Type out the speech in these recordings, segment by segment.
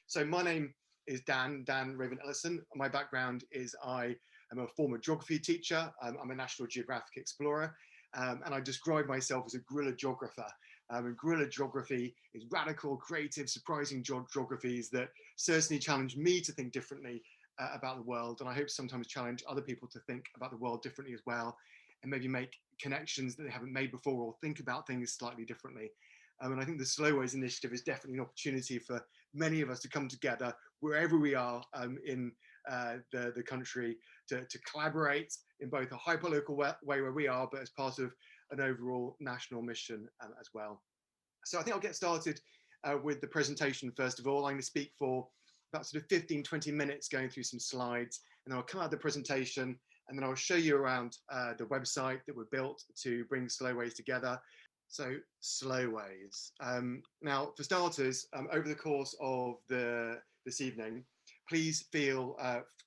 So my name is Dan Raven-Ellison. My background is I am a former geography teacher. I'm a National Geographic explorer, and I describe myself as a guerrilla geographer. And guerrilla geography is radical, creative, surprising geographies that certainly challenge me to think differently about the world. And I hope sometimes challenge other people to think about the world differently as well, and maybe make connections that they haven't made before, or think about things slightly differently. And I think the Slowways initiative is definitely an opportunity for many of us to come together wherever we are in the country to collaborate in both a hyperlocal way where we are, but as part of an overall national mission as well. So I think I'll get started with the presentation first of all. I'm going to speak for about sort of 15-20 minutes going through some slides, and then I'll come out of the presentation and then I'll show you around the website that we built to bring Slowways together. So Slowways. Now, for starters, over the course of this evening, please feel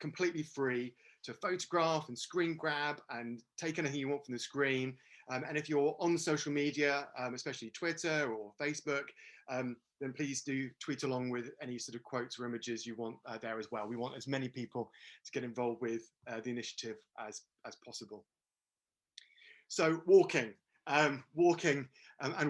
completely free to photograph and screen grab and take anything you want from the screen. And if you're on social media, especially Twitter or Facebook, then please do tweet along with any sort of quotes or images you want there as well. We want as many people to get involved with the initiative as possible. So walking. And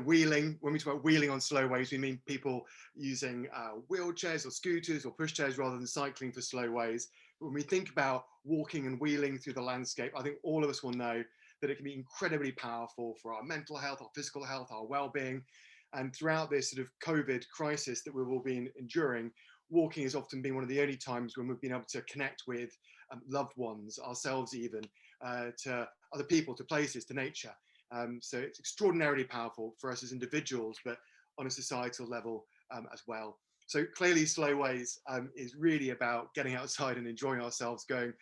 wheeling. When we talk about wheeling on Slowways, we mean people using wheelchairs or scooters or pushchairs rather than cycling for Slowways. When we think about walking and wheeling through the landscape, I think all of us will know that it can be incredibly powerful for our mental health, our physical health, our well-being. And throughout this sort of COVID crisis that we've all been enduring, walking has often been one of the only times when we've been able to connect with loved ones, ourselves even, to other people, to places, to nature. So it's extraordinarily powerful for us as individuals, but on a societal level as well. So clearly Slowways is really about getting outside and enjoying ourselves, going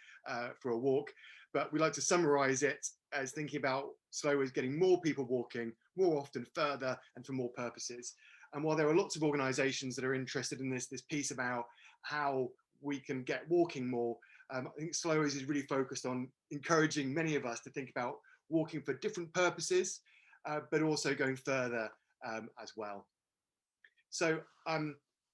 for a walk. But we like to summarize it as thinking about Slowways getting more people walking more often, further, and for more purposes. And while there are lots of organizations that are interested in this piece about how we can get walking more, I think Slowways is really focused on encouraging many of us to think about walking for different purposes, but also going further as well. So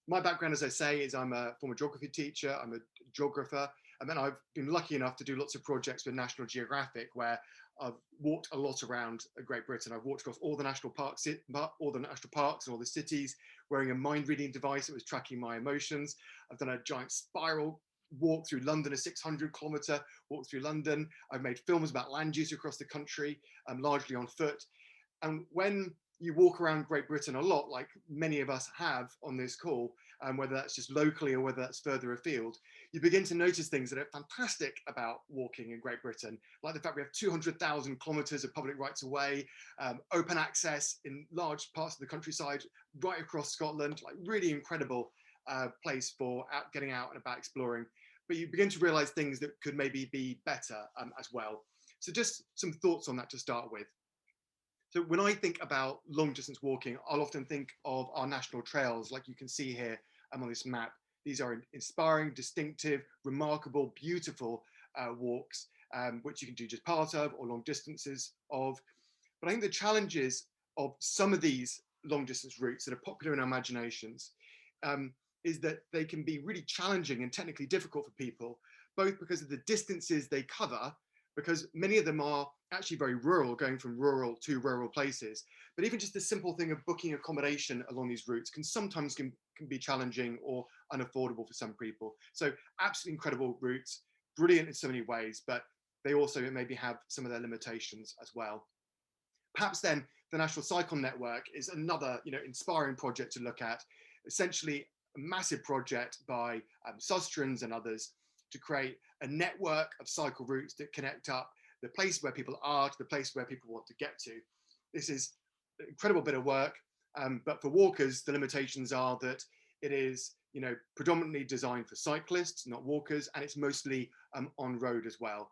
my background, as I say, is I'm a former geography teacher, I'm a geographer, and then I've been lucky enough to do lots of projects with National Geographic where I've walked a lot around Great Britain. I've walked across all the national parks and all the cities, wearing a mind reading device that was tracking my emotions. I've done a giant spiral walk through London, a 600-kilometre walk through London. I've made films about land use across the country, largely on foot. And when you walk around Great Britain a lot, like many of us have on this call, whether that's just locally or whether that's further afield, you begin to notice things that are fantastic about walking in Great Britain, like the fact we have 200,000 kilometres of public rights of way, open access in large parts of the countryside, right across Scotland, like really incredible place for getting out and about exploring. But you begin to realise things that could maybe be better as well. So just some thoughts on that to start with. So when I think about long distance walking, I'll often think of our national trails, like you can see here on this map. These are inspiring, distinctive, remarkable, beautiful walks, which you can do just part of or long distances of. But I think the challenges of some of these long distance routes that are popular in our imaginations is that they can be really challenging and technically difficult for people, both because of the distances they cover, because many of them are actually very rural, going from rural to rural places. But even just the simple thing of booking accommodation along these routes can sometimes can be challenging or unaffordable for some people. So absolutely incredible routes, brilliant in so many ways, but they also maybe have some of their limitations as well. Perhaps then the National Cycle Network is another, inspiring project to look at. Essentially a massive project by Sustrans and others to create a network of cycle routes that connect up the place where people are to the place where people want to get to. This is an incredible bit of work, but for walkers, the limitations are that it is, predominantly designed for cyclists, not walkers, and it's mostly on road as well.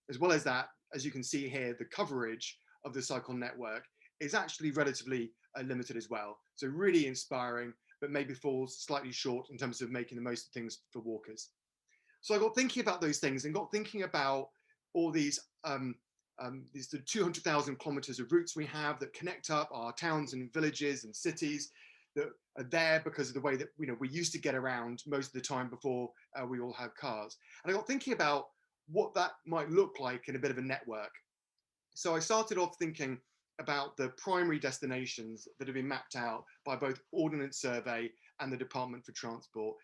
As well as that, as you can see here, the coverage of the cycle network is actually relatively limited as well. So really inspiring, but maybe falls slightly short in terms of making the most of things for walkers. So I got thinking about those things and got thinking about all these 200,000 kilometers of routes we have that connect up our towns and villages and cities that are there because of the way that we used to get around most of the time before we all had cars. And I got thinking about what that might look like in a bit of a network. So I started off thinking about the primary destinations that have been mapped out by both Ordnance Survey and the Department for Transport.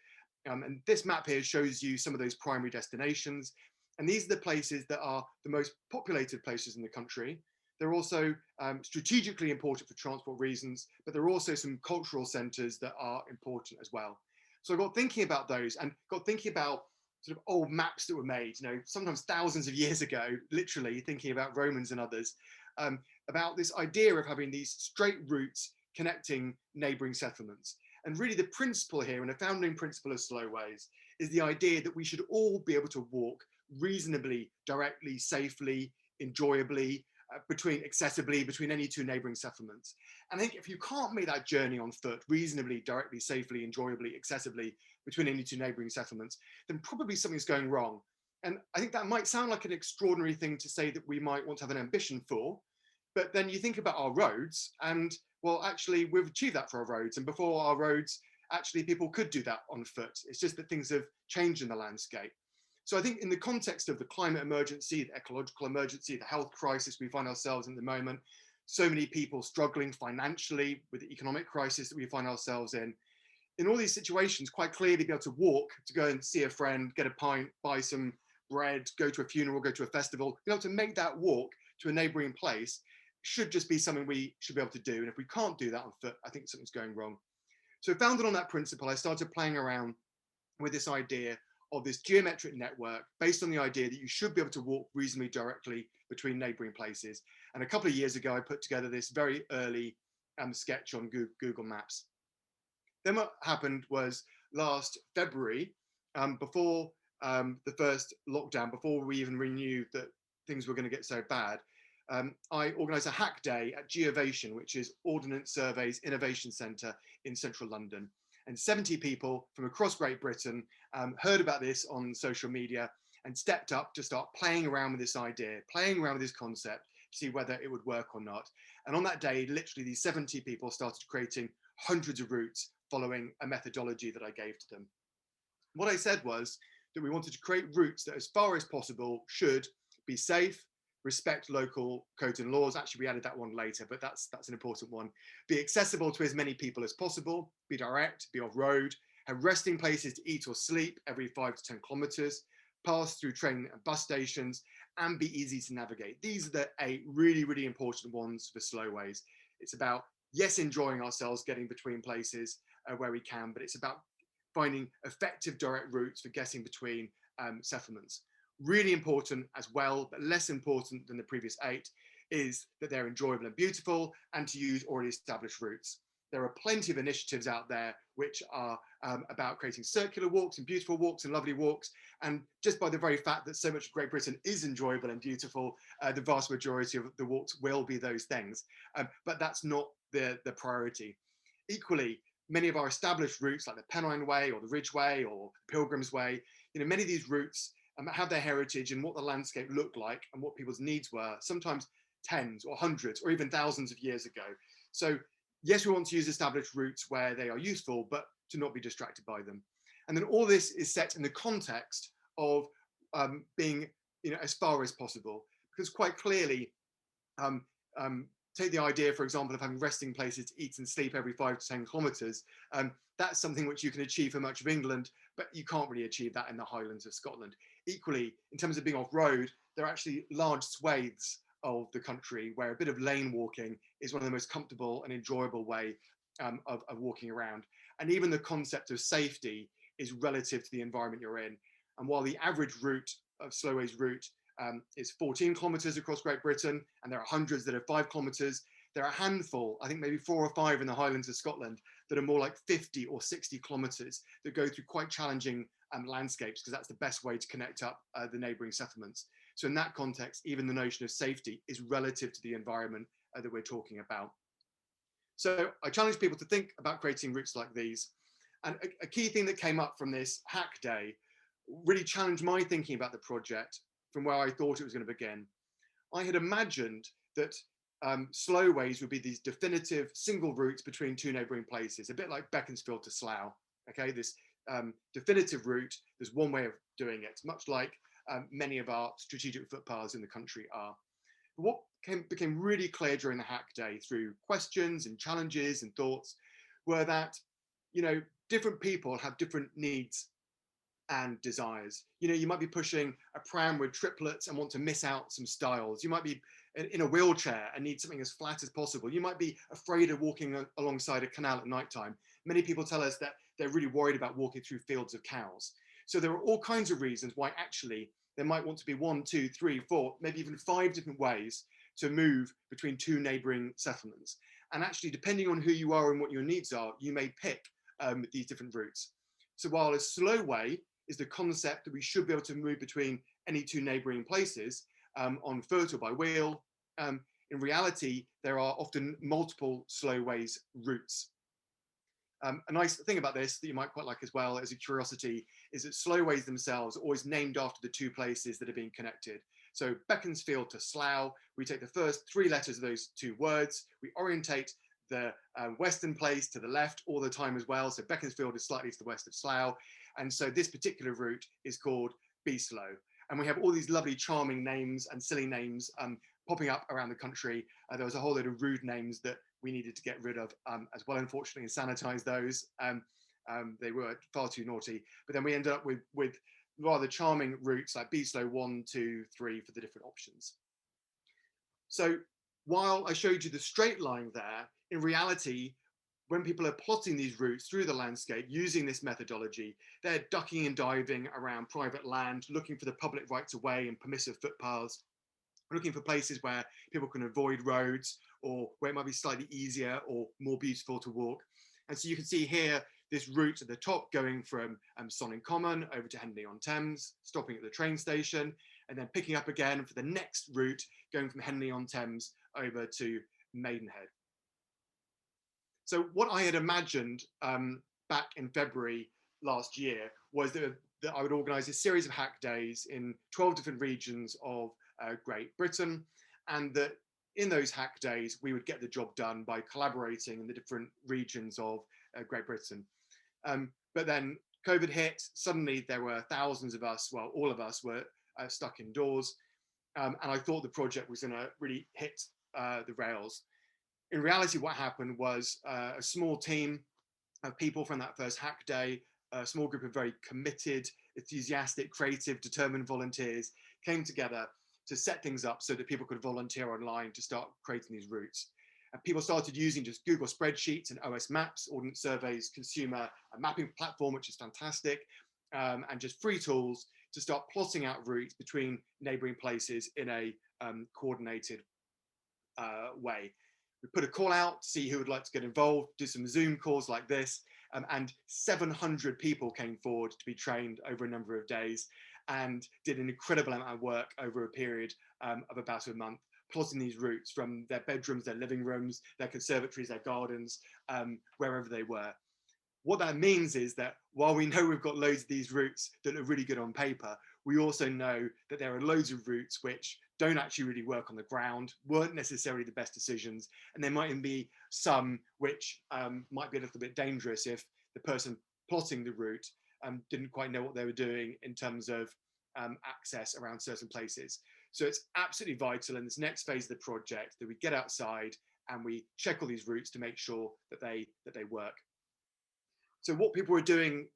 And this map here shows you some of those primary destinations. And these are the places that are the most populated places in the country. They're also strategically important for transport reasons, but there are also some cultural centres that are important as well. So I got thinking about those and got thinking about sort of old maps that were made, sometimes thousands of years ago, literally thinking about Romans and others, about this idea of having these straight routes connecting neighbouring settlements. And really the principle here, and a founding principle of Slowways, is the idea that we should all be able to walk reasonably, directly, safely, enjoyably, accessibly between any two neighbouring settlements. And I think if you can't make that journey on foot reasonably, directly, safely, enjoyably, accessibly between any two neighbouring settlements, then probably something's going wrong. And I think that might sound like an extraordinary thing to say that we might want to have an ambition for, but then you think about our roads and, well, actually we've achieved that for our roads. And before our roads, actually people could do that on foot. It's just that things have changed in the landscape. So I think in the context of the climate emergency, the ecological emergency, the health crisis we find ourselves in at the moment, so many people struggling financially with the economic crisis that we find ourselves in all these situations, quite clearly be able to walk, to go and see a friend, get a pint, buy some bread, go to a funeral, go to a festival, be able to make that walk to a neighbouring place should just be something we should be able to do. And if we can't do that on foot, I think something's going wrong. So founded on that principle, I started playing around with this idea of this geometric network based on the idea that you should be able to walk reasonably directly between neighbouring places. And a couple of years ago, I put together this very early sketch on Google Maps. Then what happened was last February, before the first lockdown, before we even knew that things were going to get so bad, I organised a hack day at Geovation, which is Ordnance Survey's Innovation Centre in central London. And 70 people from across Great Britain heard about this on social media and stepped up to start playing around with this idea, playing around with this concept to see whether it would work or not. And on that day, literally these 70 people started creating hundreds of routes following a methodology that I gave to them. What I said was that we wanted to create routes that as far as possible should be safe, respect local codes and laws. Actually, we added that one later, but that's an important one. Be accessible to as many people as possible, be direct, be off-road, have resting places to eat or sleep every 5 to 10 kilometers, pass through train and bus stations, and be easy to navigate. These are the 8 really, really important ones for Slowways. It's about, yes, enjoying ourselves, getting between places where we can, but it's about finding effective direct routes for getting between settlements. Really important as well, but less important than the previous 8, is that they're enjoyable and beautiful and to use already established routes. There are plenty of initiatives out there which are about creating circular walks and beautiful walks and lovely walks. And just by the very fact that so much of Great Britain is enjoyable and beautiful, the vast majority of the walks will be those things. But that's not the priority. Equally, many of our established routes like the Pennine Way or the Ridgeway or Pilgrim's Way, many of these routes have their heritage and what the landscape looked like and what people's needs were, sometimes tens or hundreds or even thousands of years ago. So yes, we want to use established routes where they are useful, but to not be distracted by them. And then all this is set in the context of being as far as possible, because quite clearly, take the idea, for example, of having resting places to eat and sleep every 5 to 10 kilometres. That's something which you can achieve for much of England, but you can't really achieve that in the Highlands of Scotland. Equally, in terms of being off-road, there are actually large swathes of the country where a bit of lane walking is one of the most comfortable and enjoyable way of walking around. And even the concept of safety is relative to the environment you're in. And while the average route of Slowways route is 14 kilometres across Great Britain, and there are hundreds that are 5 kilometres, there are a handful, I think maybe 4 or 5 in the Highlands of Scotland, that are more like 50 or 60 kilometres that go through quite challenging landscapes, because that's the best way to connect up the neighbouring settlements. So in that context, even the notion of safety is relative to the environment that we're talking about. So I challenge people to think about creating routes like these. And a key thing that came up from this hack day really challenged my thinking about the project from where I thought it was going to begin. I had imagined that slowways would be these definitive single routes between two neighbouring places, a bit like Beaconsfield to Slough. Okay, this definitive route, there's one way of doing it, much like many of our strategic footpaths in the country are. But what became really clear during the hack day through questions and challenges and thoughts were that, different people have different needs and desires. You might be pushing a pram with triplets and want to miss out some styles. You might be in a wheelchair and need something as flat as possible. You might be afraid of walking alongside a canal at night time. Many people tell us that they're really worried about walking through fields of cows. So there are all kinds of reasons why actually there might want to be 1, 2, 3, 4, maybe even 5 different ways to move between two neighbouring settlements. And actually, depending on who you are and what your needs are, you may pick these different routes. So while a slow way is the concept that we should be able to move between any two neighbouring places on foot or by wheel, in reality, there are often multiple slow ways routes. A nice thing about this that you might quite like as well as a curiosity is that slowways themselves are always named after the two places that are being connected. So Beaconsfield to Slough, we take the first 3 letters of those 2 words, we orientate the western place to the left all the time as well. So Beaconsfield is slightly to the west of Slough. And so this particular route is called Slow. And we have all these lovely charming names and silly names popping up around the country. There was a whole load of rude names that we needed to get rid of as well, unfortunately, and sanitize those. They were far too naughty. But then we ended up with rather charming routes like Slow 1, 2, 3 for the different options. So while I showed you the straight line there, in reality, when people are plotting these routes through the landscape using this methodology, they're ducking and diving around private land, looking for the public rights of way and permissive footpaths, looking for places where people can avoid roads or where it might be slightly easier or more beautiful to walk. And so you can see here this route at the top going from Sonning Common over to Henley-on-Thames, stopping at the train station, and then picking up again for the next route going from Henley-on-Thames over to Maidenhead. So what I had imagined back in February last year was that I would organise a series of hack days in 12 different regions of Great Britain, and that in those hack days we would get the job done by collaborating in the different regions of Great Britain. But then COVID hit, suddenly there were thousands of us, well, all of us were stuck indoors, and I thought the project was going to really hit the rails. In reality, what happened was a small team of people from that first hack day, a small group of very committed, enthusiastic, creative, determined volunteers came together to set things up so that people could volunteer online to start creating these routes. And people started using just Google spreadsheets and OS Maps, Ordnance Survey's consumer mapping platform, which is fantastic, and just free tools to start plotting out routes between neighbouring places in a coordinated way. We put a call out to see who would like to get involved, do some Zoom calls like this, and 700 people came forward to be trained over a number of days and did an incredible amount of work over a period of about a month, plotting these routes from their bedrooms, their living rooms, their conservatories, their gardens, wherever they were. What that means is that while we know we've got loads of these routes that look really good on paper, we also know that there are loads of routes which don't actually really work on the ground, weren't necessarily the best decisions, and there might even be some which might be a little bit dangerous if the person plotting the route didn't quite know what they were doing in terms of access around certain places. So it's absolutely vital in this next phase of the project that we get outside and we check all these routes to make sure that they work. So what people were doing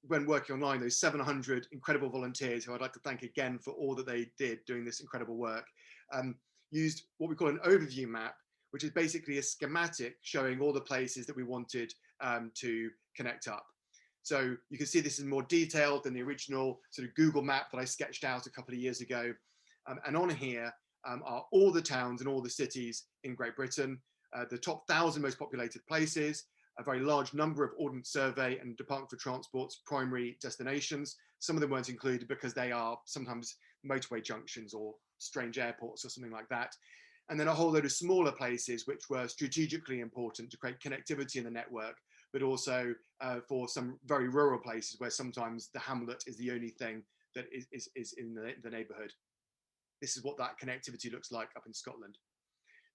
when working online, those 700 incredible volunteers, who I'd like to thank again for all that they did doing this incredible work, used what we call an overview map, which is basically a schematic showing all the places that we wanted to connect up. So you can see this is more detailed than the original sort of Google map that I sketched out a couple of years ago. And on here are all the towns and all the cities in Great Britain, the top 1,000 most populated places, a very large number of Ordnance Survey and Department for Transport's primary destinations. Some of them weren't included because they are sometimes motorway junctions or strange airports or something like that. And then a whole load of smaller places which were strategically important to create connectivity in the network, but also for some very rural places where sometimes the hamlet is the only thing that is in the neighbourhood. This is what that connectivity looks like up in Scotland.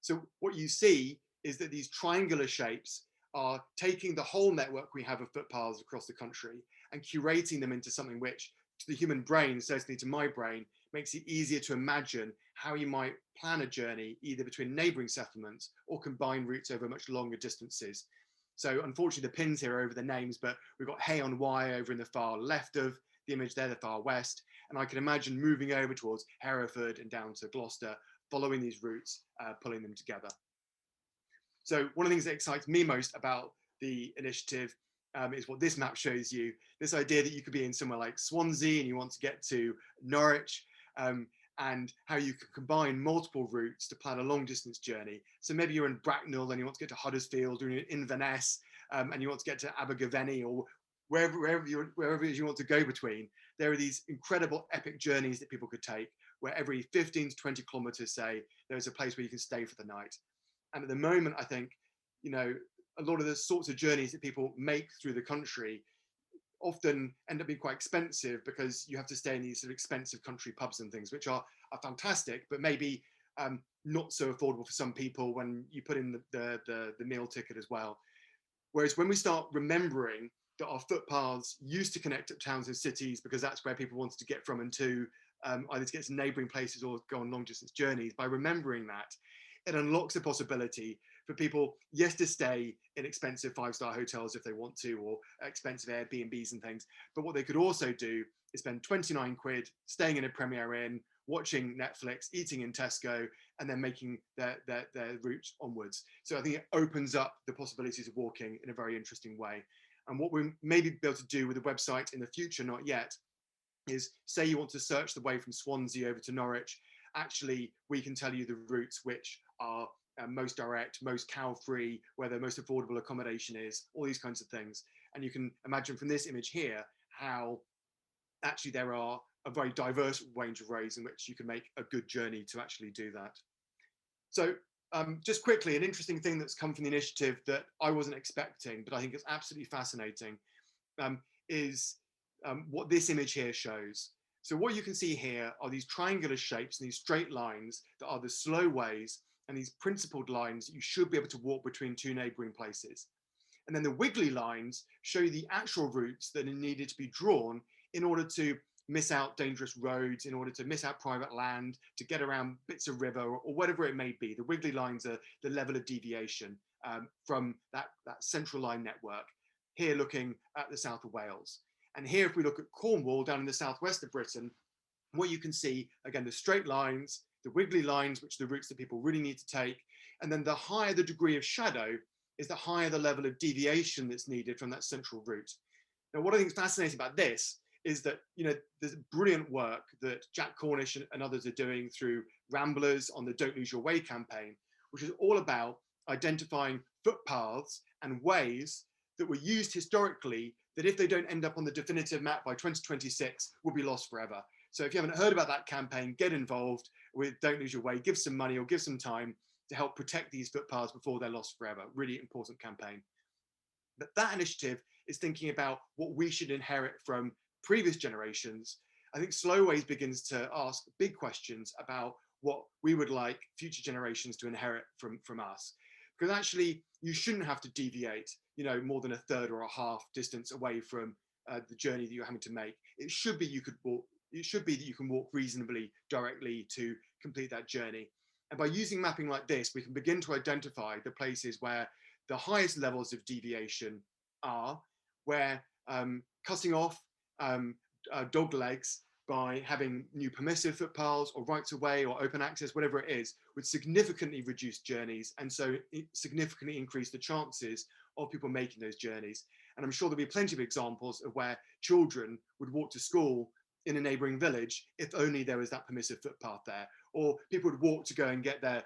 So what you see is that these triangular shapes are taking the whole network we have of footpaths across the country and curating them into something which, to the human brain, certainly to my brain, makes it easier to imagine how you might plan a journey either between neighbouring settlements or combine routes over much longer distances. So unfortunately the pins here are over the names, but we've got Hay-on-Wye over in the far left of the image there, the far west, and I can imagine moving over towards Hereford and down to Gloucester, following these routes, pulling them together. So one of the things that excites me most about the initiative is what this map shows you, this idea that you could be in somewhere like Swansea and you want to get to Norwich, and how you can combine multiple routes to plan a long distance journey. So maybe you're in Bracknell and you want to get to Huddersfield, or you're in Inverness and you want to get to Abergavenny, or wherever you want to go between. There are these incredible epic journeys that people could take, where every 15 to 20 kilometers, say, there's a place where you can stay for the night. And at the moment, I think, you know, a lot of the sorts of journeys that people make through the country often end up being quite expensive, because you have to stay in these sort of expensive country pubs and things, which are fantastic, but maybe not so affordable for some people when you put in the meal ticket as well. Whereas when we start remembering that our footpaths used to connect up towns and cities, because that's where people wanted to get from and to, either to get to neighbouring places or go on long distance journeys, by remembering that, it unlocks the possibility for people, yes, to stay in expensive 5-star hotels if they want to, or expensive Airbnbs and things. But what they could also do is spend 29 quid staying in a Premier Inn, watching Netflix, eating in Tesco, and then making their route onwards. So I think it opens up the possibilities of walking in a very interesting way. And what we may be able to do with the website in the future, not yet, is say you want to search the way from Swansea over to Norwich. Actually, we can tell you the routes which are most direct, most cow-free, where the most affordable accommodation is, all these kinds of things. And you can imagine from this image here how actually there are a very diverse range of ways in which you can make a good journey to actually do that. So just quickly, an interesting thing that's come from the initiative that I wasn't expecting, but I think it's absolutely fascinating, is what this image here shows. So what you can see here are these triangular shapes and these straight lines that are the slow ways, and these principled lines that you should be able to walk between two neighbouring places. And then the wiggly lines show you the actual routes that are needed to be drawn in order to miss out dangerous roads, in order to miss out private land, to get around bits of river, or whatever it may be. The wiggly lines are the level of deviation from that central line network. Here looking at the south of Wales. And here, if we look at Cornwall down in the southwest of Britain, what you can see, again, the straight lines, the wiggly lines, which are the routes that people really need to take. And then the higher the degree of shadow is the higher the level of deviation that's needed from that central route. Now, what I think is fascinating about this is that, you know, there's brilliant work that Jack Cornish and others are doing through Ramblers on the Don't Lose Your Way campaign, which is all about identifying footpaths and ways that were used historically that, if they don't end up on the definitive map by 2026, will be lost forever. So if you haven't heard about that campaign, get involved with Don't Lose Your Way, give some money or give some time to help protect these footpaths before they're lost forever. Really important campaign. But that initiative is thinking about what we should inherit from previous generations. I think Slowways begins to ask big questions about what we would like future generations to inherit from us. Because actually, you shouldn't have to deviate, you know, more than a third or a half distance away from the journey that you're having to make. It should be you could walk. It should be that you can walk reasonably directly to complete that journey. And by using mapping like this, we can begin to identify the places where the highest levels of deviation are, where cutting off dog legs by having new permissive footpaths or rights of way or open access, whatever it is, would significantly reduce journeys, and so significantly increase the chances of people making those journeys. And I'm sure there'll be plenty of examples of where children would walk to school in a neighbouring village if only there was that permissive footpath there, or people would walk to go and get their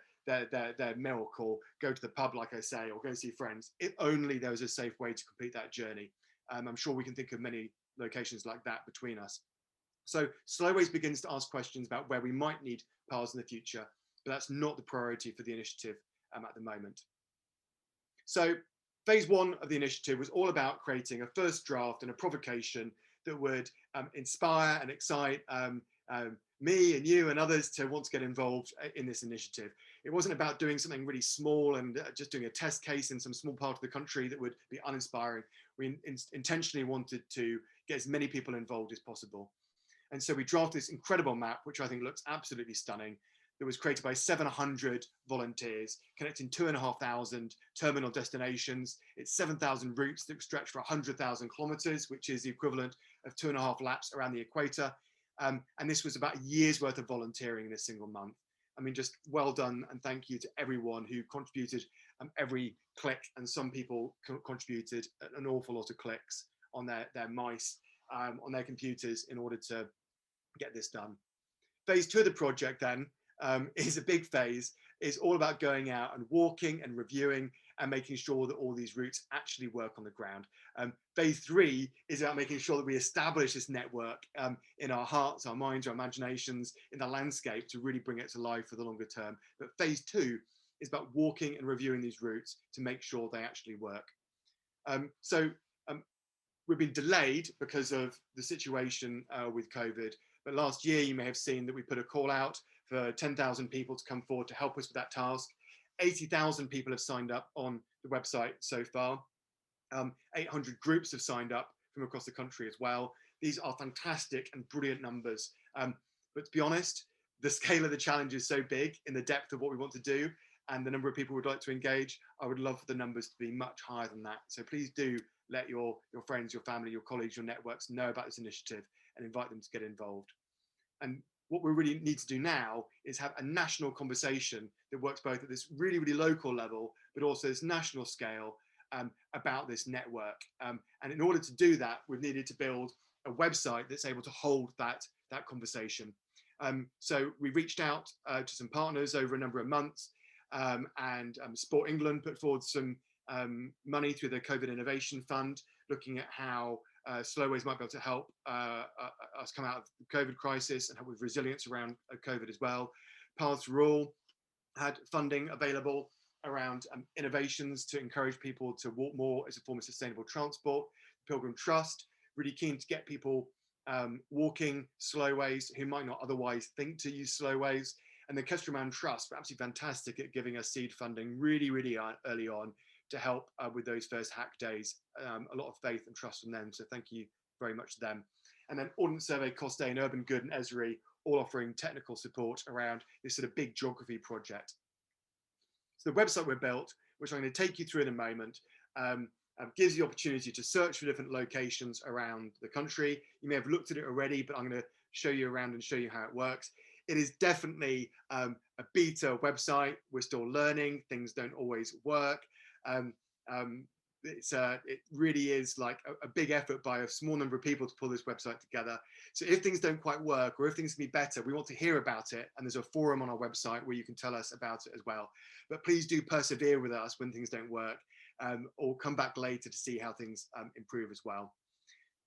milk, or go to the pub, like I say, or go see friends, if only there was a safe way to complete that journey. I'm sure we can think of many locations like that between us. So Slowways begins to ask questions about where we might need paths in the future, but that's not the priority for the initiative at the moment. So phase one of the initiative was all about creating a first draft and a provocation that would inspire and excite me and you and others to want to get involved in this initiative. It wasn't about doing something really small and just doing a test case in some small part of the country that would be uninspiring. We intentionally wanted to get as many people involved as possible. And so we drafted this incredible map, which I think looks absolutely stunning, that was created by 700 volunteers, connecting 2,500 terminal destinations. It's 7,000 routes that stretch for 100,000 kilometers, which is the equivalent of 2.5 laps around the equator. And this was about a year's worth of volunteering in a single month. I mean, just well done, and thank you to everyone who contributed every click, and some people contributed an awful lot of clicks on their mice, on their computers in order to get this done. Phase 2 of the project then is a big phase. It's all about going out and walking and reviewing and making sure that all these routes actually work on the ground. Phase 3 is about making sure that we establish this network in our hearts, our minds, our imaginations, in the landscape to really bring it to life for the longer term. But phase 2 is about walking and reviewing these routes to make sure they actually work. We've been delayed because of the situation with COVID. But last year, you may have seen that we put a call out for 10,000 people to come forward to help us with that task. 80,000 people have signed up on the website so far. 800 groups have signed up from across the country as well. These are fantastic and brilliant numbers. But to be honest, the scale of the challenge is so big in the depth of what we want to do and the number of people who would like to engage. I would love for the numbers to be much higher than that. So please do let your friends, your family, your colleagues, your networks know about this initiative and invite them to get involved. And what we really need to do now is have a national conversation that works both at this really, really local level, but also this national scale about this network. And in order to do that, we've needed to build a website that's able to hold that conversation. So we reached out to some partners over a number of months, and Sport England put forward some money through the COVID Innovation Fund, looking at how Slowways might be able to help us come out of the COVID crisis and help with resilience around COVID as well. Paths for All had funding available around innovations to encourage people to walk more as a form of sustainable transport. Pilgrim Trust, really keen to get people walking slowways who might not otherwise think to use slowways. And the Kesterman Trust were absolutely fantastic at giving us seed funding really, really early on to help with those first hack days. A lot of faith and trust from them, so thank you very much to them. And then Ordnance Survey, Costain, Urban Good and Esri all offering technical support around this sort of big geography project. So the website we built, which I'm going to take you through in a moment, gives you the opportunity to search for different locations around the country. You may have looked at it already, but I'm going to show you around and show you how it works. It is definitely a beta website. We're still learning. Things don't always work. It really is like a big effort by a small number of people to pull this website together. So if things don't quite work or if things can be better, we want to hear about it. And there's a forum on our website where you can tell us about it as well. But please do persevere with us when things don't work, or come back later to see how things improve as well.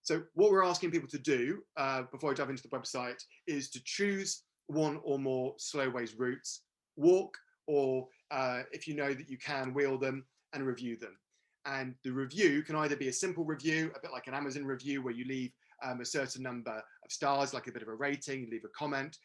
So what we're asking people to do before I dive into the website is to choose one or more Slowways routes, walk, or if you know that you can, wheel them and review them. And the review can either be a simple review, a bit like an Amazon review, where you leave a certain number of stars, like a bit of a rating, you leave a comment.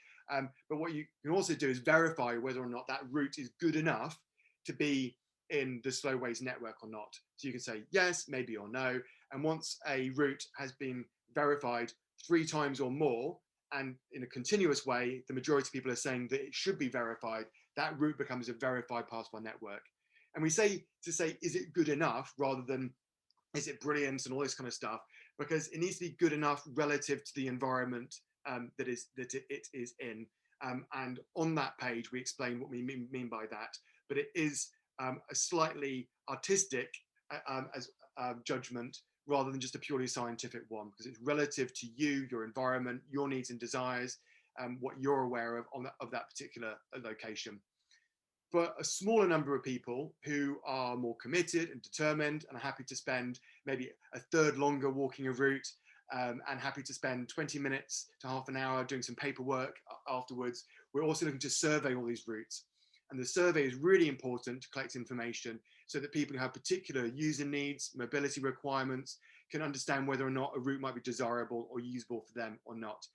But what you can also do is verify whether or not that route is good enough to be in the Slowways network or not. So you can say yes, maybe, or no. And once a route has been verified 3 times or more, and in a continuous way, the majority of people are saying that it should be verified, that route becomes a verified part of our network. And we say, is it good enough, rather than is it brilliant and all this kind of stuff, because it needs to be good enough relative to the environment that it is in. And on that page, we explain what we mean by that. But it is a slightly artistic judgment rather than just a purely scientific one, because it's relative to you, your environment, your needs and desires, what you're aware of that particular location. For a smaller number of people who are more committed and determined and are happy to spend maybe a third longer walking a route, and happy to spend 20 minutes to half an hour doing some paperwork afterwards, we're also looking to survey all these routes. And the survey is really important to collect information so that people who have particular user needs, mobility requirements, can understand whether or not a route might be desirable or usable for them or not.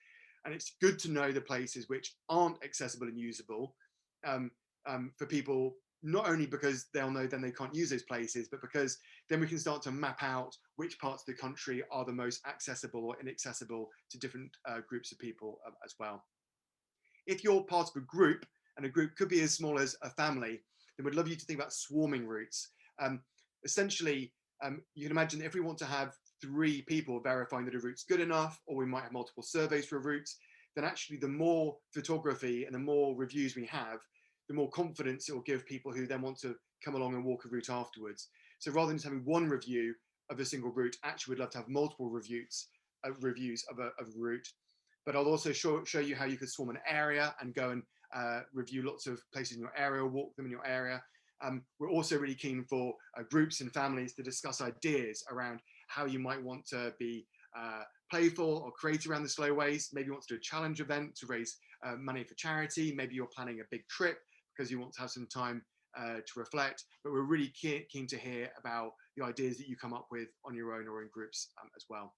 And it's good to know the places which aren't accessible and usable, for people, not only because they'll know then they can't use those places, but because then we can start to map out which parts of the country are the most accessible or inaccessible to different groups of people as well. If you're part of a group, and a group could be as small as a family, then we'd love you to think about swarming routes. Essentially, you can imagine if we want to have 3 people verifying that a route's good enough, or we might have multiple surveys for a route, then actually the more photography and the more reviews we have, the more confidence it will give people who then want to come along and walk a route afterwards. So rather than just having one review of a single route, actually we'd love to have multiple reviews of a route. But I'll also show you how you could swarm an area and go and review lots of places in your area, walk them in your area. We're also really keen for groups and families to discuss ideas around how you might want to be playful or creative around the slowways. Maybe you want to do a challenge event to raise money for charity. Maybe you're planning a big trip because you want to have some time to reflect. But we're really keen to hear about the ideas that you come up with on your own or in groups as well.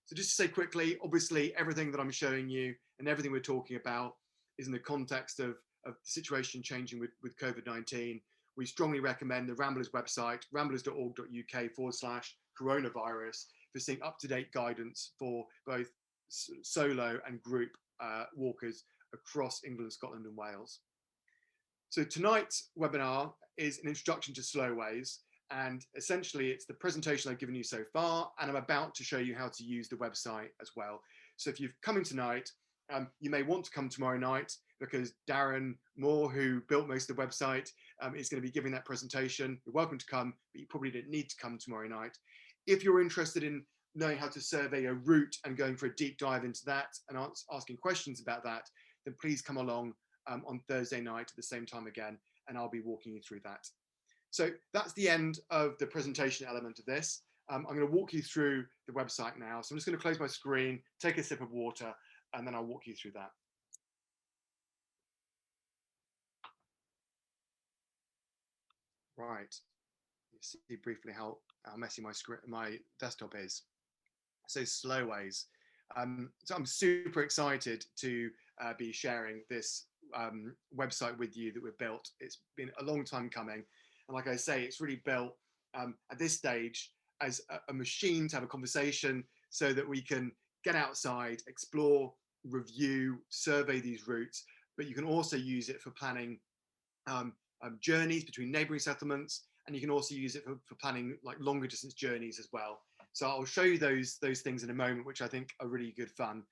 So just to say quickly, obviously everything that I'm showing you and everything we're talking about is in the context of the situation changing with COVID-19. We strongly recommend the Ramblers website, ramblers.org.uk/coronavirus, for seeing up-to-date guidance for both solo and group walkers across England, Scotland and Wales. So tonight's webinar is an introduction to slowways, and essentially it's the presentation I've given you so far, and I'm about to show you how to use the website as well. So if you've come in tonight, you may want to come tomorrow night, because Darren Moore, who built most of the website, is going to be giving that presentation. You're welcome to come, but you probably don't need to come tomorrow night. If you're interested in knowing how to survey a route and going for a deep dive into that and asking questions about that, then please come along on Thursday night at the same time again, and I'll be walking you through that. So that's the end of the presentation element of this. I'm going to walk you through the website now. So I'm just going to close my screen, take a sip of water, and then I'll walk you through that. Right. You see briefly how messy my desktop is. So slowways. So I'm super excited to be sharing this website with you that we've built. It's been a long time coming. And like I say, it's really built at this stage as a machine to have a conversation so that we can get outside, explore, review, survey these routes, but you can also use it for planning journeys between neighbouring settlements, and you can also use it for planning like longer distance journeys as well. So I'll show you those things in a moment, which I think are really good fun.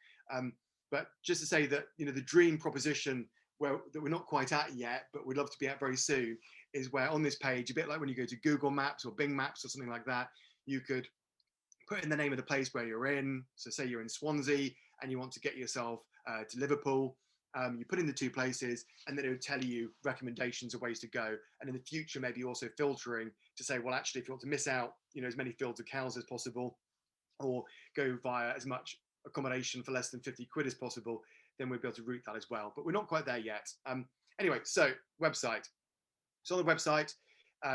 But just to say that, you know, the dream proposition that we're not quite at yet, but we'd love to be at very soon, is where on this page, a bit like when you go to Google Maps or Bing Maps or something like that, you could put in the name of the place where you're in. So say you're in Swansea and you want to get yourself to Liverpool. You put in the 2 places, and then it would tell you recommendations of ways to go. And in the future, maybe also filtering to say, well, actually, if you want to miss out, you know, as many fields of cows as possible, or go via as much accommodation for less than 50 quid as possible, then we'd be able to route that as well. But we're not quite there yet. Anyway, so website. So on the website,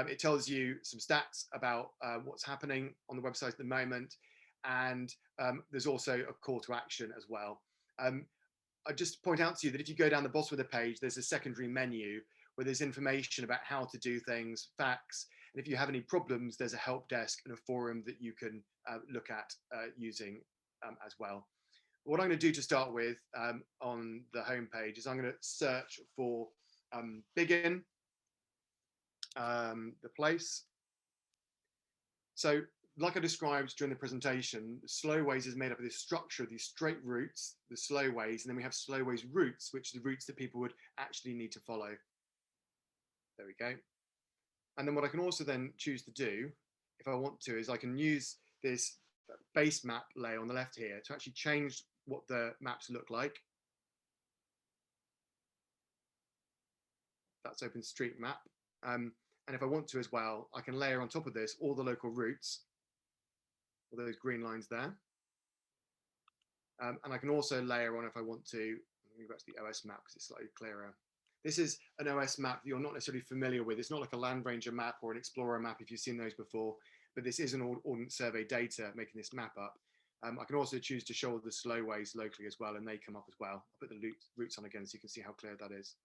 it tells you some stats about what's happening on the website at the moment. And there's also a call to action as well. I just point out to you that if you go down the bottom of the page, there's a secondary menu where there's information about how to do things, facts. And if you have any problems, there's a help desk and a forum that you can look at using as well. What I'm going to do to start with on the homepage is I'm going to search for Biggin, the place. So like I described during the presentation, slowways is made up of this structure of these straight routes, the slowways, and then we have slowways routes, which are the routes that people would actually need to follow. There we go. And then what I can also then choose to do, if I want to, is I can use this base map layer on the left here to actually change what the maps look like. That's OpenStreetMap. And if I want to as well, I can layer on top of this all the local routes, all those green lines there. And I can also layer on, if I want to, I'm going to go back to the OS map because it's slightly clearer. This is an OS map that you're not necessarily familiar with. It's not like a Land Ranger map or an Explorer map if you've seen those before, but this is an Ordnance Survey data making this map up. I can also choose to show the slowways locally as well, and they come up as well. I'll put the routes on again so you can see how clear that is.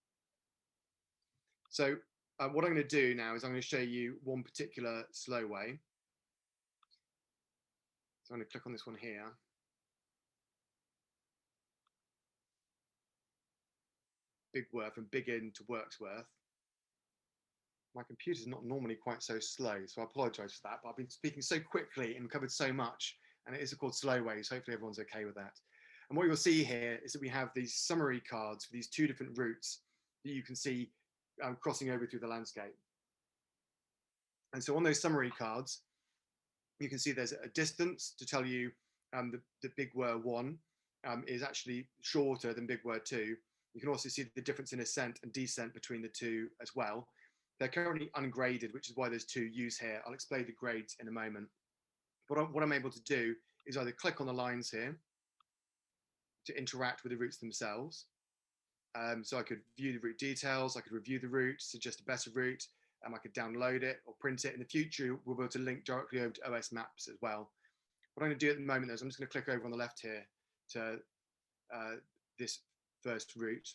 So what I'm going to do now is I'm going to show you one particular slow way. So I'm going to click on this one here. Bigworth and Big Inn to Worksworth. My computer's not normally quite so slow, so I apologise for that, but I've been speaking so quickly and covered so much, and it is called slow ways. Hopefully everyone's okay with that. And what you'll see here is that we have these summary cards for these two different routes that you can see crossing over through the landscape. And so on those summary cards, you can see there's a distance to tell you the Big Word 1 is actually shorter than Big Word 2. You can also see the difference in ascent and descent between the two as well. They're currently ungraded, which is why there's two U's here. I'll explain the grades in a moment. But what I'm able to do is either click on the lines here to interact with the routes themselves. So I could view the route details, I could review the route, suggest a better route, I could download it or print it. In the future, we'll be able to link directly over to OS Maps as well. What I'm going to do at the moment is I'm just going to click over on the left here to this first route.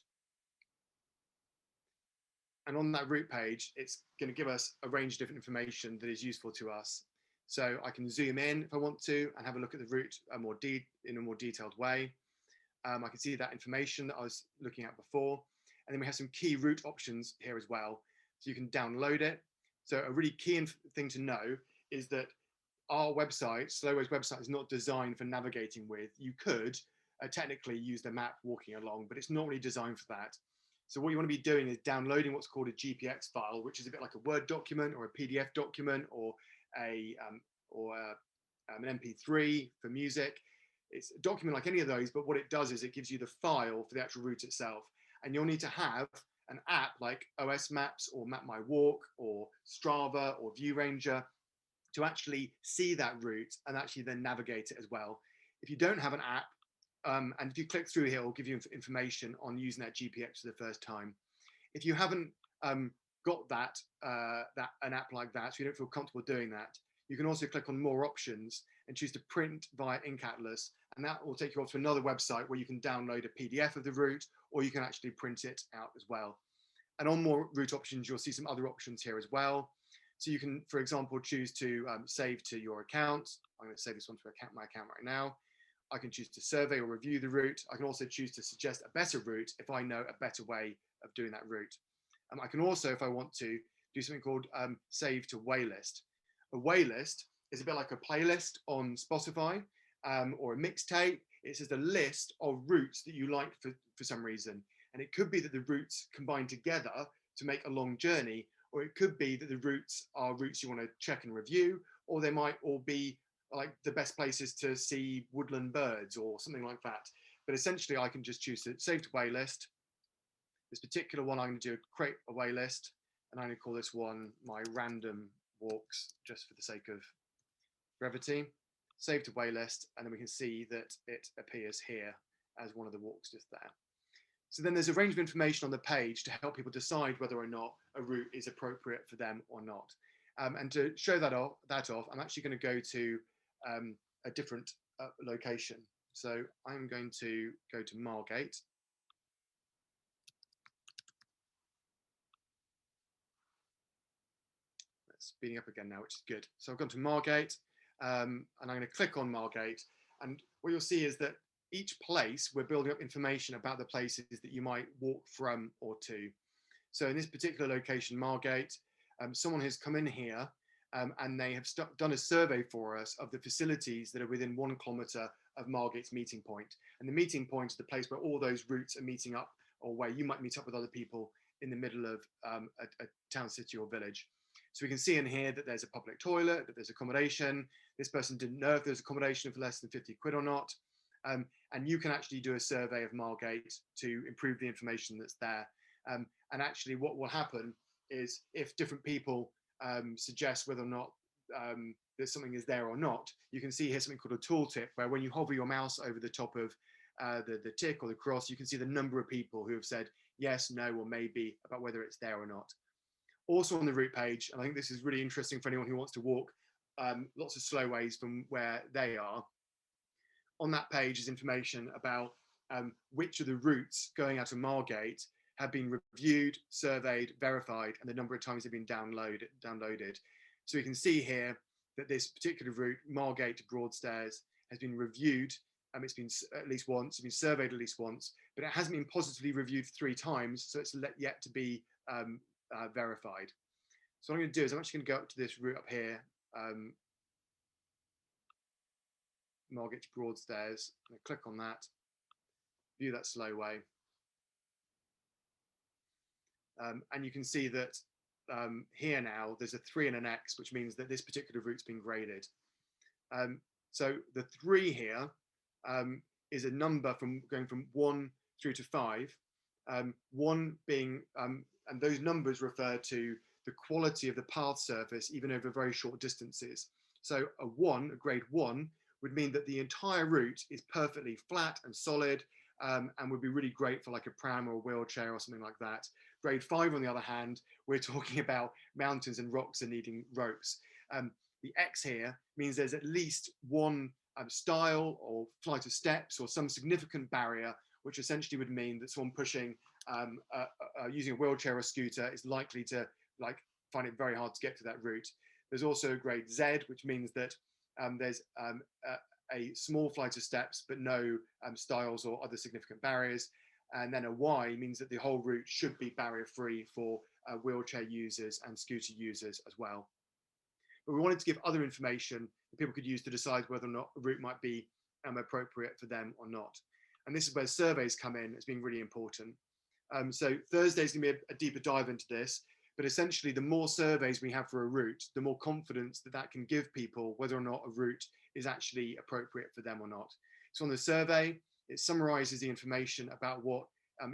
And on that route page, it's going to give us a range of different information that is useful to us. So I can zoom in if I want to and have a look at the route in a more detailed way. I can see that information that I was looking at before. And then we have some key route options here as well. So you can download it. So a really key thing to know is that our website, Slowways website, is not designed for navigating with. You could technically use the map walking along, but it's not really designed for that. So what you want to be doing is downloading what's called a GPX file, which is a bit like a Word document or a PDF document or an MP3 for music. It's a document like any of those, but what it does is it gives you the file for the actual route itself. And you'll need to have an app like OS Maps or Map My Walk or Strava or View Ranger to actually see that route and actually then navigate it as well. If you don't have an app, and if you click through here, it'll give you information on using that GPX for the first time. If you haven't got an app like that, so you don't feel comfortable doing that, you can also click on more options and choose to print via Ink Atlas, and that will take you off to another website where you can download a PDF of the route, or you can actually print it out as well. And on more route options, you'll see some other options here as well. So you can, for example, choose to save to your account. I'm going to save this one to my account right now. I can choose to survey or review the route. I can also choose to suggest a better route if I know a better way of doing that route. I can also, if I want to, do something called save to waylist. A waylist is a bit like a playlist on Spotify or a mixtape. It's just a list of routes that you like for some reason. And it could be that the routes combine together to make a long journey, or it could be that the routes are routes you want to check and review, or they might all be like the best places to see woodland birds or something like that. But essentially I can just choose to save to waylist. This particular one I'm going to do create a waylist, and I'm going to call this one my random walks just for the sake of brevity. Save to waylist, and then we can see that it appears here as one of the walks just there. So then there's a range of information on the page to help people decide whether or not a route is appropriate for them or not. And to show that off, I'm actually going to go to a different location. So I'm going to go to Margate. It's speeding up again now, which is good. So I've gone to Margate, and I'm going to click on Margate. And what you'll see is that each place, we're building up information about the places that you might walk from or to. So in this particular location, Margate, someone has come in here and they have done a survey for us of the facilities that are within 1 kilometre of Margate's meeting point. And the meeting point is the place where all those routes are meeting up, or where you might meet up with other people in the middle of a town, city or village. So we can see in here that there's a public toilet, that there's accommodation. This person didn't know if there's accommodation for less than 50 quid or not. And you can actually do a survey of Margate to improve the information that's there. And actually what will happen is if different people suggest whether or not there's something is there or not, you can see here something called a tooltip, where when you hover your mouse over the top of the tick or the cross, you can see the number of people who have said yes, no, or maybe about whether it's there or not. Also on the route page, and I think this is really interesting for anyone who wants to walk lots of slow ways from where they are, on that page is information about which of the routes going out of Margate have been reviewed, surveyed, verified, and the number of times they've been downloaded. So we can see here that this particular route, Margate to Broadstairs, has been reviewed. It's been at least once, it's been surveyed at least once, but it hasn't been positively reviewed 3 times, so it's yet to be verified. So what I'm going to do is I'm actually going to go up to this route up here, Margate to Broadstairs. I'm going to click on that, view that slowway. And you can see that here now there's a 3 and an X, which means that this particular route's been graded. So the 3 here is a number from going from 1 through to 5. 1 being, and those numbers refer to the quality of the path surface, even over very short distances. So a grade 1, would mean that the entire route is perfectly flat and solid, and would be really great for like a pram or a wheelchair or something like that. Grade 5, on the other hand, we're talking about mountains and rocks and needing ropes. The X here means there's at least one stile or flight of steps or some significant barrier, which essentially would mean that someone pushing using a wheelchair or scooter is likely to find it very hard to get to that route. There's also a grade Z, which means that there's a small flight of steps, but no stiles or other significant barriers. And then a Y means that the whole route should be barrier-free for wheelchair users and scooter users as well. But we wanted to give other information that people could use to decide whether or not a route might be appropriate for them or not. And this is where surveys come in as being really important. So Thursday is going to be a deeper dive into this, but essentially the more surveys we have for a route, the more confidence that that can give people whether or not a route is actually appropriate for them or not. So on the survey, it summarizes the information about what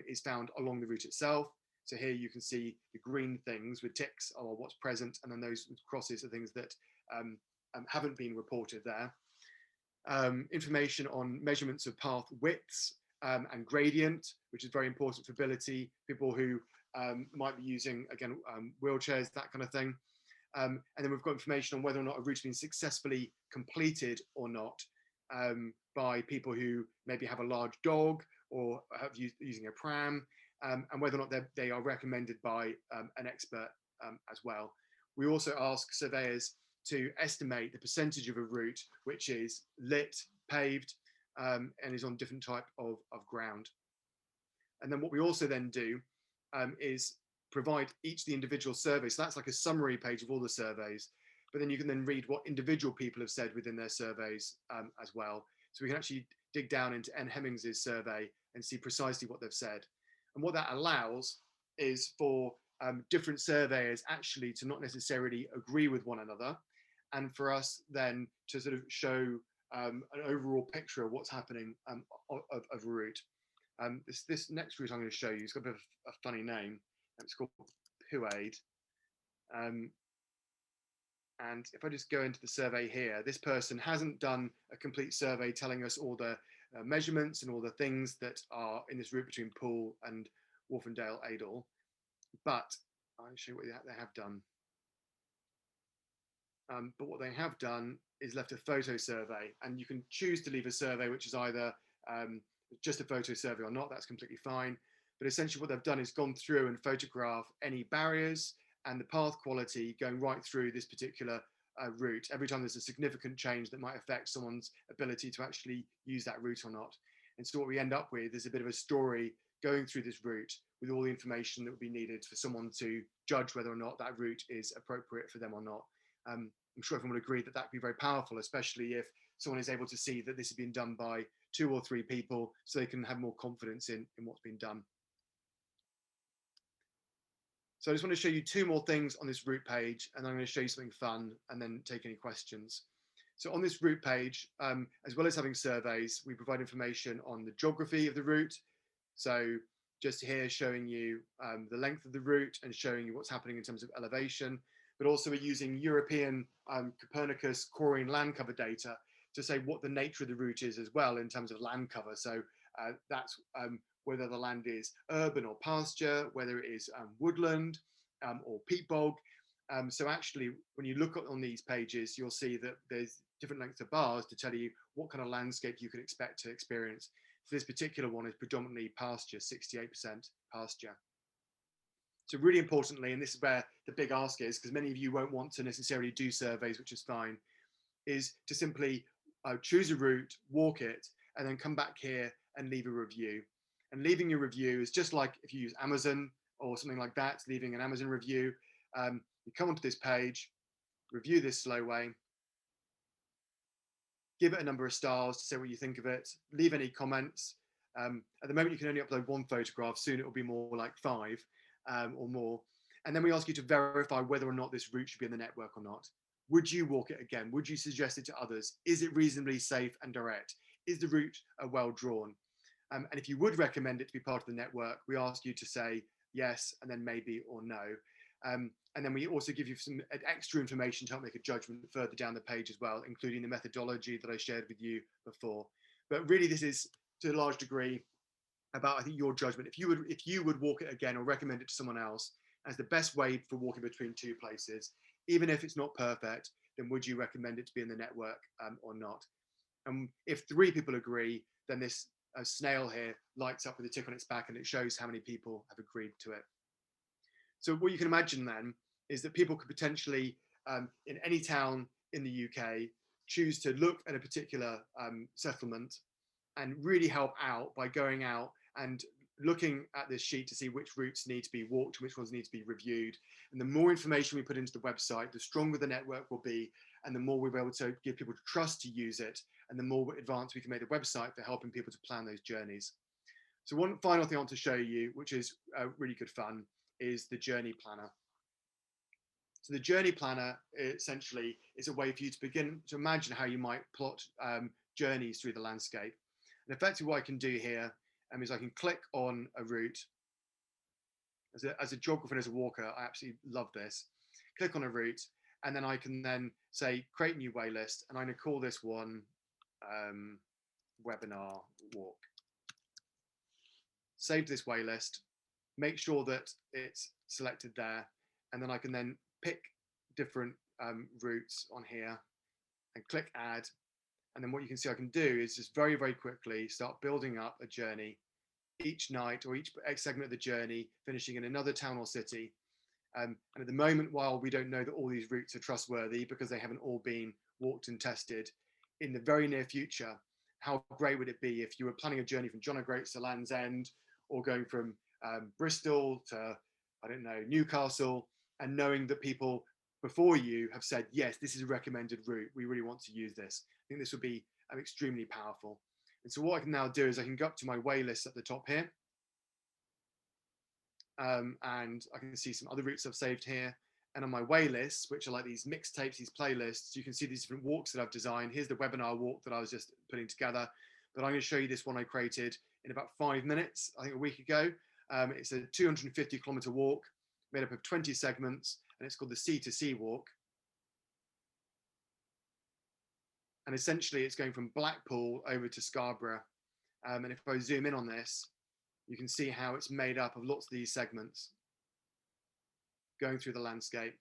is found along the route itself. So here you can see the green things with ticks are what's present, and then those crosses are things that haven't been reported there. Information on measurements of path widths and gradient, which is very important for ability, people who might be using, again, wheelchairs, that kind of thing. And then we've got information on whether or not a route has been successfully completed or not by people who maybe have a large dog or have using a pram, and whether or not they are recommended by an expert as well. We also ask surveyors to estimate the percentage of a route which is lit, paved, and is on different type of ground. And then what we also then do is provide each of the individual surveys. So that's like a summary page of all the surveys, but then you can then read what individual people have said within their surveys as well. So we can actually dig down into N. Hemmings's survey and see precisely what they've said. And what that allows is for different surveyors actually to not necessarily agree with one another, and for us then to sort of show an overall picture of what's happening of a route. This next route I'm going to show you, it's got a bit of a funny name. It's called Whoaid. And if I just go into the survey here, this person hasn't done a complete survey telling us all the measurements and all the things that are in this route between Poole and Wharfindale Adel, but I'll show you what they have done. But what they have done is left a photo survey, and you can choose to leave a survey which is either just a photo survey or not. That's completely fine. But essentially what they've done is gone through and photograph any barriers and the path quality going right through this particular route. Every time there's a significant change that might affect someone's ability to actually use that route or not. And so what we end up with is a bit of a story going through this route with all the information that would be needed for someone to judge whether or not that route is appropriate for them or not. I'm sure everyone would agree that that would be very powerful, especially if someone is able to see that this has been done by 2 or 3 people, so they can have more confidence in what's been done. So I just want to show you 2 more things on this route page, and I'm going to show you something fun and then take any questions. So on this route page, as well as having surveys, we provide information on the geography of the route. So just here showing you the length of the route and showing you what's happening in terms of elevation, but also we're using European Copernicus Corine land cover data to say what the nature of the route is as well in terms of land cover. So that's whether the land is urban or pasture, whether it is woodland or peat bog. So actually, when you look on these pages, you'll see that there's different lengths of bars to tell you what kind of landscape you can expect to experience. So this particular one is predominantly pasture, 68% pasture. So really importantly, and this is where the big ask is, because many of you won't want to necessarily do surveys, which is fine, is to simply choose a route, walk it, and then come back here and leave a review. And leaving a review is just like if you use Amazon or something like that, leaving an Amazon review. You come onto this page, review this slow way, give it a number of stars to say what you think of it, leave any comments. At the moment, you can only upload one photograph. Soon it will be more like 5 or more. And then we ask you to verify whether or not this route should be in the network or not. Would you walk it again? Would you suggest it to others? Is it reasonably safe and direct? Is the route well drawn? And if you would recommend it to be part of the network, we ask you to say yes, and then maybe or no. And then we also give you some extra information to help make a judgment further down the page as well, including the methodology that I shared with you before. But really, this is to a large degree about, I think, your judgment. If you would walk it again or recommend it to someone else as the best way for walking between 2 places, even if it's not perfect, then would you recommend it to be in the network or not? And if 3 people agree, then this snail here lights up with a tick on its back, and it shows how many people have agreed to it. So what you can imagine then is that people could potentially, in any town in the UK, choose to look at a particular settlement and really help out by going out and looking at this sheet to see which routes need to be walked, which ones need to be reviewed. And the more information we put into the website, the stronger the network will be, and the more we'll be able to give people trust to use it, and the more advanced we can make the website for helping people to plan those journeys. So one final thing I want to show you, which is really good fun, is the journey planner. So the journey planner essentially is a way for you to begin to imagine how you might plot journeys through the landscape. And effectively what I can do here is I can click on a route. As a geographer and as a walker, I absolutely love this. Click on a route, and then I can then say, create new way list, and I'm going to call this one webinar walk. Save this way list, make sure that it's selected there, and then I can then pick different routes on here and click add. And then what you can see I can do is just very, very quickly start building up a journey each night or each segment of the journey, finishing in another town or city. And at the moment, while we don't know that all these routes are trustworthy because they haven't all been walked and tested, in the very near future, how great would it be if you were planning a journey from John O'Groats to Land's End, or going from Bristol to, I don't know, Newcastle, and knowing that people before you have said, yes, this is a recommended route, we really want to use this. I think this would be extremely powerful. And so what I can now do is I can go up to my way list at the top here. And I can see some other routes I've saved here. And on my way lists, which are like these mixtapes, these playlists, you can see these different walks that I've designed. Here's the webinar walk that I was just putting together. But I'm going to show you this one I created in about 5 minutes, I think a week ago. It's a 250-kilometer walk made up of 20 segments, and it's called the C2C walk. And essentially, it's going from Blackpool over to Scarborough. And if I zoom in on this, you can see how it's made up of lots of these segments going through the landscape.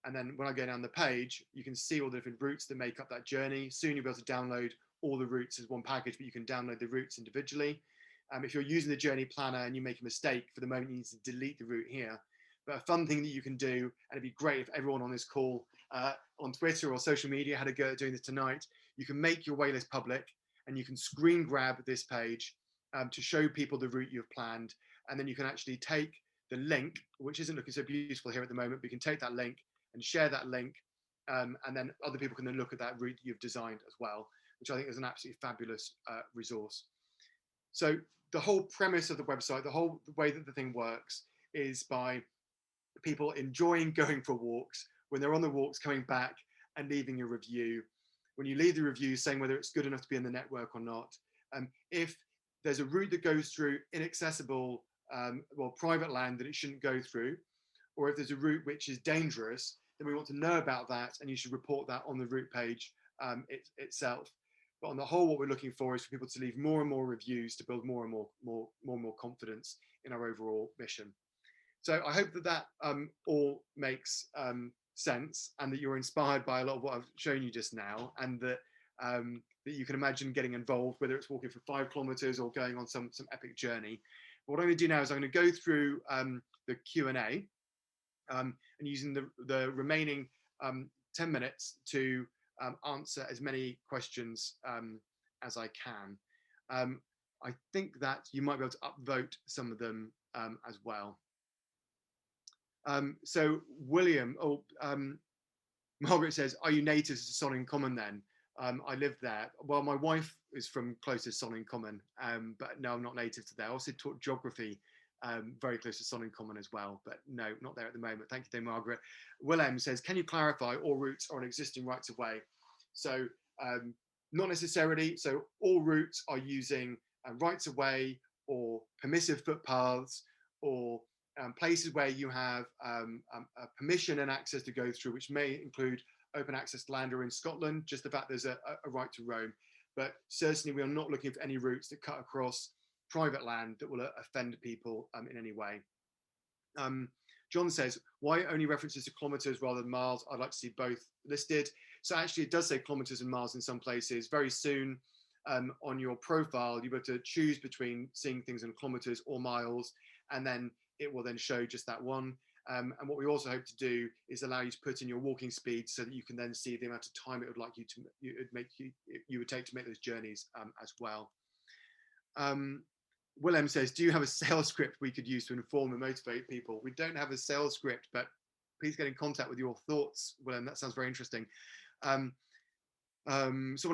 And then when I go down the page, you can see all the different routes that make up that journey. Soon you'll be able to download all the routes as one package, but you can download the routes individually. If you're using the journey planner and you make a mistake, for the moment you need to delete the route here. But a fun thing that you can do, and it'd be great if everyone on this call on Twitter or social media had a go at doing this tonight, you can make your waitlist public and you can screen grab this page to show people the route you've planned. And then you can actually take the link, which isn't looking so beautiful here at the moment, but you can take that link and share that link. And then other people can then look at that route that you've designed as well, which I think is an absolutely fabulous resource. So the whole premise of the website, the whole way that the thing works is by people enjoying going for walks, when they're on the walks, coming back and leaving a review. When you leave the review saying whether it's good enough to be in the network or not. If there's a route that goes through inaccessible, private land that it shouldn't go through, or if there's a route which is dangerous, then we want to know about that, and you should report that on the route page itself. But on the whole, what we're looking for is for people to leave more and more reviews to build more and more confidence in our overall mission. So I hope that all makes sense, and that you're inspired by a lot of what I've shown you just now, and that that you can imagine getting involved, whether it's walking for 5 kilometers or going on some epic journey. What I'm going to do now is I'm going to go through the Q&A and using the remaining 10 minutes to answer as many questions as I can. I think that you might be able to upvote some of them as well. So William, Margaret says, are you native to Sonning Common then? I live there. Well, my wife is from close to Sonning Common, but no, I'm not native to there. I also taught geography very close to Sonning Common as well, but no, not there at the moment. Thank you, though, Margaret. Willem says, can you clarify all routes are on existing rights of way? So not necessarily. So all routes are using rights of way or permissive footpaths or places where you have permission and access to go through, which may include open access land or in Scotland, just the fact there's a right to roam. But certainly we are not looking for any routes that cut across private land that will offend people in any way. John says, why only references to kilometres rather than miles? I'd like to see both listed. So actually it does say kilometres and miles in some places. Very soon on your profile, you'll be able to choose between seeing things in kilometres or miles, and then it will then show just that one. And what we also hope to do is allow you to put in your walking speed so that you can then see the amount of time it would like you would take to make those journeys as well. Willem says, do you have a sales script we could use to inform and motivate people? We don't have a sales script, but please get in contact with your thoughts, Willem. That sounds very interesting. Someone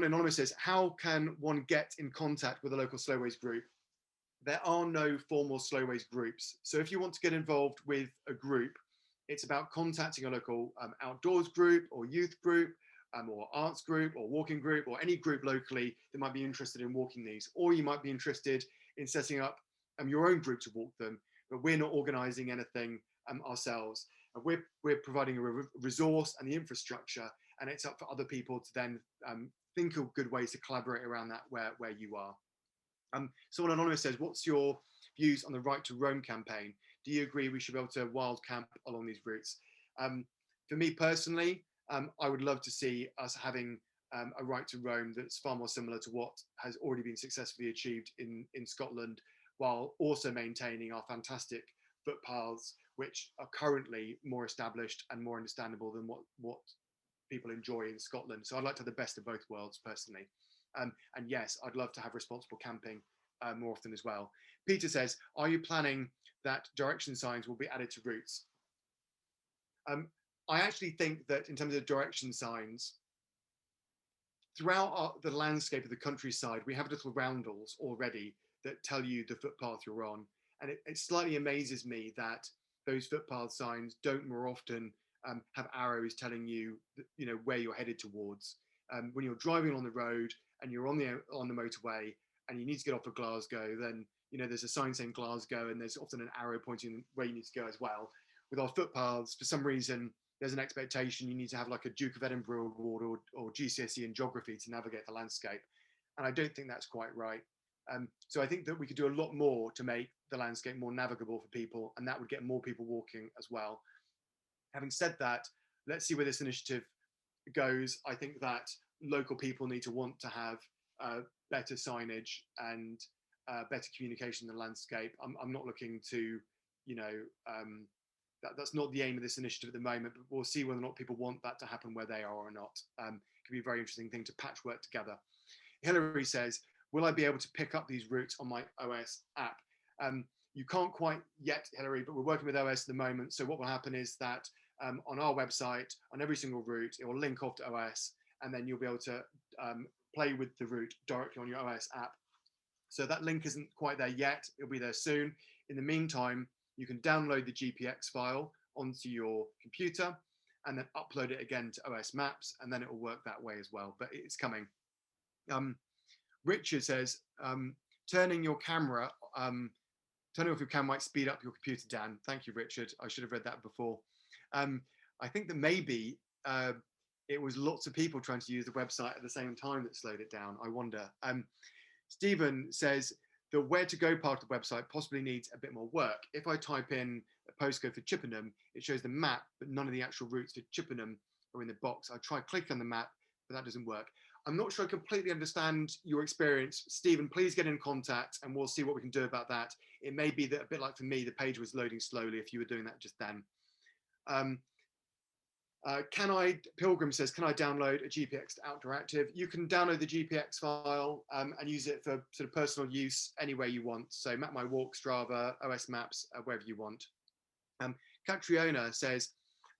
anonymous says, how can one get in contact with a local slowways group? There are no formal slowways groups. So if you want to get involved with a group, it's about contacting a local outdoors group or youth group or arts group or walking group or any group locally that might be interested in walking these. Or you might be interested in setting up your own group to walk them, but we're not organising anything ourselves. We're providing a resource and the infrastructure, and it's up for other people to then think of good ways to collaborate around that where you are. Someone anonymous says, what's your views on the Right to Roam campaign? Do you agree we should be able to wild camp along these routes? For me personally, I would love to see us having a right to roam that's far more similar to what has already been successfully achieved in Scotland, while also maintaining our fantastic footpaths, which are currently more established and more understandable than what people enjoy in Scotland. So I'd like to have the best of both worlds personally. And yes, I'd love to have responsible camping more often as well. Peter says, are you planning that direction signs will be added to routes? I actually think that in terms of direction signs, throughout the landscape of the countryside, we have little roundels already that tell you the footpath you're on. And it slightly amazes me that those footpath signs don't more often have arrows telling you, where you're headed towards. When you're driving on the road and you're on the motorway and you need to get off of Glasgow, then there's a sign saying Glasgow, and there's often an arrow pointing where you need to go as well. With our footpaths, for some reason, there's an expectation you need to have like a Duke of Edinburgh award or GCSE in geography to navigate the landscape, and I don't think that's quite right. So I think that we could do a lot more to make the landscape more navigable for people, and that would get more people walking as well. Having said that, let's see where this initiative goes. I think that local people need to want to have better signage and better communication in the landscape. I'm not looking to, that's not the aim of this initiative at the moment, but we'll see whether or not people want that to happen where they are or not. It could be a very interesting thing to patchwork together. Hillary says, will I be able to pick up these routes on my OS app? You can't quite yet, Hillary, but we're working with OS at the moment. So what will happen is that on our website, on every single route, it will link off to OS, and then you'll be able to play with the route directly on your OS app. So that link isn't quite there yet. It'll be there soon. In the meantime, you can download the GPX file onto your computer and then upload it again to OS Maps, and then it will work that way as well. But it's coming. Richard says, turning off your camera might speed up your computer, Dan. Thank you, Richard. I should have read that before. I think that maybe it was lots of people trying to use the website at the same time that slowed it down. I wonder. Stephen says, the where to go part of the website possibly needs a bit more work. If I type in a postcode for Chippenham, it shows the map, but none of the actual routes to Chippenham are in the box. I try click on the map, but that doesn't work. I'm not sure I completely understand your experience. Stephen, please get in contact and we'll see what we can do about that. It may be that, a bit like for me, the page was loading slowly if you were doing that just then. Pilgrim says, can I download a GPX to Outdoor Active? You can download the GPX file and use it for sort of personal use anywhere you want. So Map My Walk, Strava, OS Maps, wherever you want. Catriona says,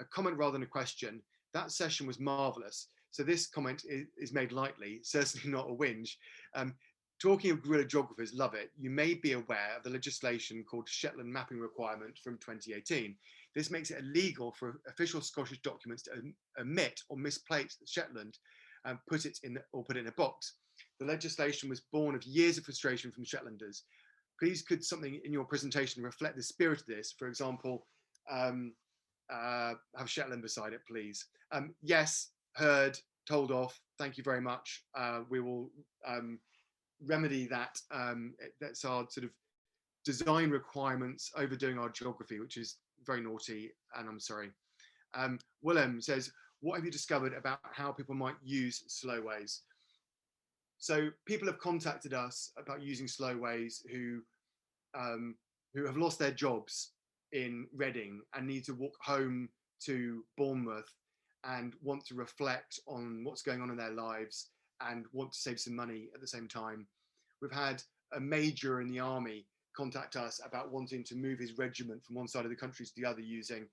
a comment rather than a question. That session was marvelous. So this comment is made lightly, certainly not a whinge. Talking of guerrilla geographers, love it. You may be aware of the legislation called Shetland Mapping Requirement from 2018. This makes it illegal for official Scottish documents to omit or misplace Shetland and put it in a box. The legislation was born of years of frustration from Shetlanders. Please could something in your presentation reflect the spirit of this? For example, have Shetland beside it, please. Yes, heard, told off. Thank you very much. We will remedy that. That's our sort of design requirements overdoing our geography, which is very naughty, and I'm sorry. Willem says, what have you discovered about how people might use slowways? So people have contacted us about using slowways who have lost their jobs in Reading and need to walk home to Bournemouth and want to reflect on what's going on in their lives and want to save some money at the same time. We've had a major in the army contact us about wanting to move his regiment from one side of the country to the other using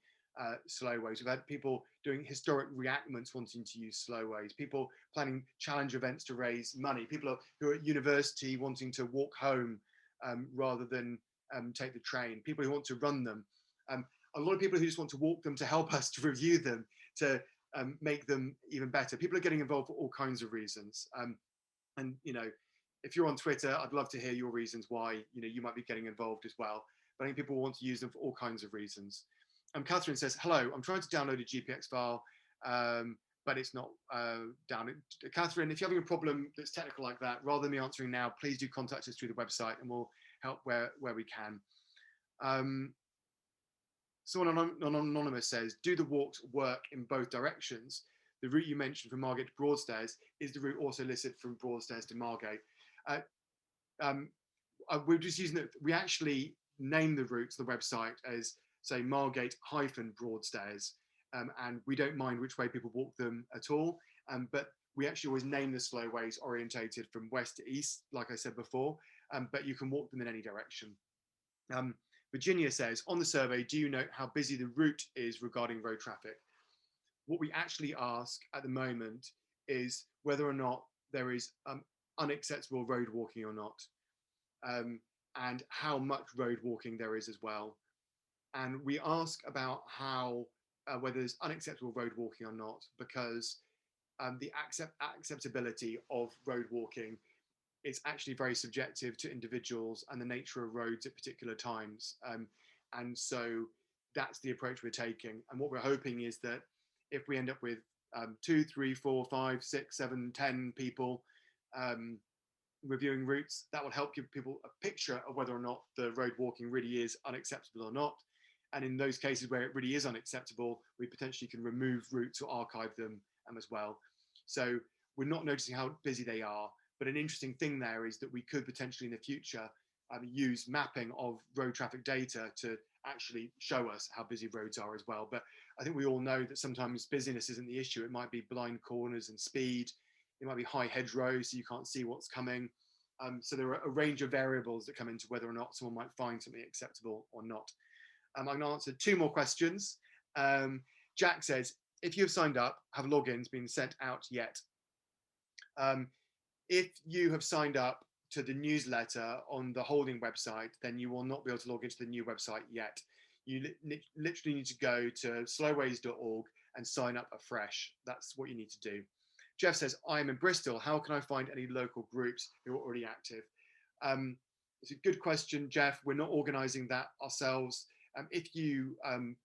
slowways. We've had people doing historic reenactments wanting to use slowways, people planning challenge events to raise money, people who are at university wanting to walk home rather than take the train, people who want to run them, a lot of people who just want to walk them to help us to review them, to make them even better. People are getting involved for all kinds of reasons. And, you know, if you're on Twitter, I'd love to hear your reasons why, you know, you might be getting involved as well. But I think people want to use them for all kinds of reasons. Catherine says, hello, I'm trying to download a GPX file, but it's not down. Catherine, if you're having a problem that's technical like that, rather than me answering now, please do contact us through the website and we'll help where we can. Someone anonymous says, do the walks work in both directions? The route you mentioned from Margate to Broadstairs, is the route also listed from Broadstairs to Margate? We're just using it. We actually name the routes, the website, as say Margate-Broadstairs, and we don't mind which way people walk them at all. But we actually always name the slowways orientated from west to east, like I said before, but you can walk them in any direction. Virginia says, on the survey, do you note how busy the route is regarding road traffic? What we actually ask at the moment is whether or not there is unacceptable road walking or not, and how much road walking there is as well. And we ask about how, whether there's unacceptable road walking or not, because the acceptability of road walking is actually very subjective to individuals and the nature of roads at particular times. And so that's the approach we're taking. And what we're hoping is that if we end up with 2, 3, 4, 5, 6, 7, 10 people reviewing routes, that will help give people a picture of whether or not the road walking really is unacceptable or not. And in those cases where it really is unacceptable, we potentially can remove routes or archive them as well. So we're not noticing how busy they are, but an interesting thing there is that we could potentially in the future use mapping of road traffic data to actually show us how busy roads are as well. But I think we all know that sometimes busyness isn't the issue. It might be blind corners and speed. It might be high hedgerows, so you can't see what's coming. So there are a range of variables that come into whether or not someone might find something acceptable or not. I'm going to answer 2 more questions. Jack says, if you've signed up, have logins been sent out yet? If you have signed up to the newsletter on the holding website, then you will not be able to log into the new website yet. You literally need to go to slowways.org and sign up afresh. That's what you need to do. Jeff says, I'm in Bristol. How can I find any local groups who are already active? It's a good question, Jeff. We're not organizing that ourselves. If you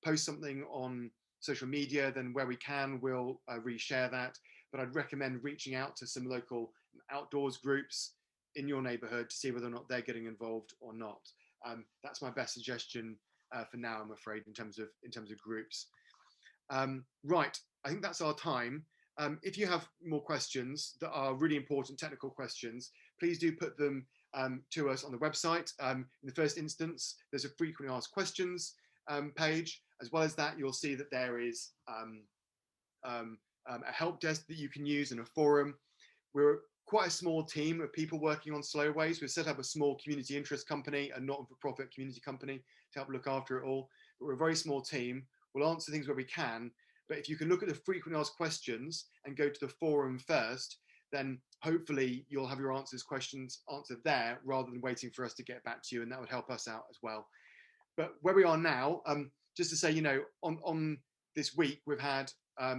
post something on social media, then where we can, we'll reshare that. But I'd recommend reaching out to some local outdoors groups in your neighborhood to see whether or not they're getting involved or not. That's my best suggestion for now, I'm afraid, in terms of groups. Right, I think that's our time. If you have more questions that are really important technical questions, please do put them to us on the website. In the first instance, there's a frequently asked questions page. As well as that, you'll see that there is a help desk that you can use and a forum. We're quite a small team of people working on Slowways. We've set up a small community interest company, a not-for-profit community company to help look after it all. But we're a very small team. We'll answer things where we can. But if you can look at the frequently asked questions and go to the forum first, then hopefully you'll have your questions answered there rather than waiting for us to get back to you. And that would help us out as well. But where we are now, just to say, you know, on this week, we've had, I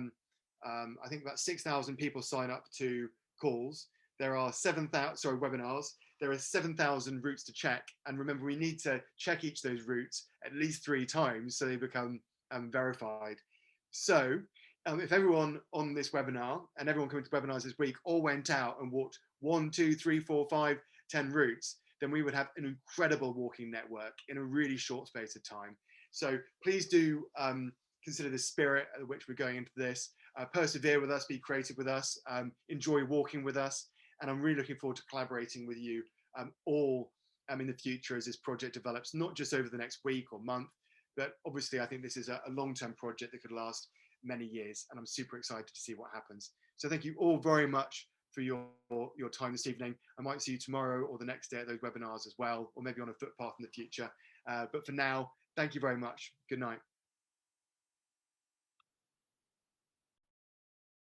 think about 6,000 people sign up to calls. There are webinars. There are 7,000 routes to check. And remember, we need to check each of those routes at least 3 times so they become verified. So if everyone on this webinar and everyone coming to webinars this week all went out and walked 1, 2, 3, 4, 5, 10 routes, then we would have an incredible walking network in a really short space of time. So please do consider the spirit at which we're going into this. Persevere with us, be creative with us, enjoy walking with us. And I'm really looking forward to collaborating with you all in the future as this project develops, not just over the next week or month, but obviously I think this is a long-term project that could last many years, and I'm super excited to see what happens. So thank you all very much for your time this evening. I might see you tomorrow or the next day at those webinars as well, or maybe on a footpath in the future. But for now, thank you very much. Good night.